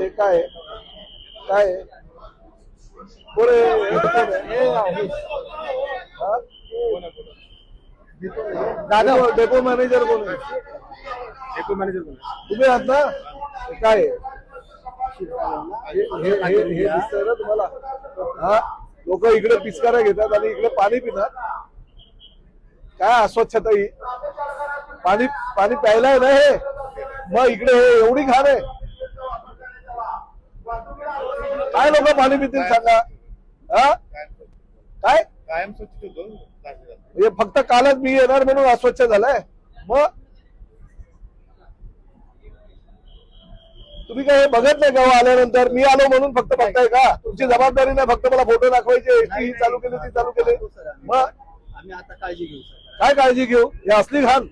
हे काय आहे? काय आहे? कोण आहे? हे ऑफिस. हा? दादा डेपो मॅनेजर कोण आहे? डेपो मॅनेजर कोण आहे? तुम्ही आहात ना? हे काय आहे? हे दिसतंय ना तुम्हाला? हा, लोक इकडे पिचकाऱ्या घेतात आणि इकडे पाणी पितात. काय अस्वच्छता ही? पाणी पाणी प्यायला आहे ना हे, मग इकडे हे एवढी घाण आहे. काय लोक पाणी पितील सांगा? हा, काय कायम स्वच्छ होतो. हे फक्त कालच मी येणार म्हणून अस्वच्छ झालंय? मग तुम्ही काय हे बघत नाही का आल्यानंतर? मी आलो म्हणून फक्त बघताय का? तुमची जबाबदारी नाही फक्त मला फोटो दाखवायचे, ही चालू केली ती चालू केली. मग आम्ही आता काळजी घेऊ सर. काय काळजी घेऊ? हे असली घाण.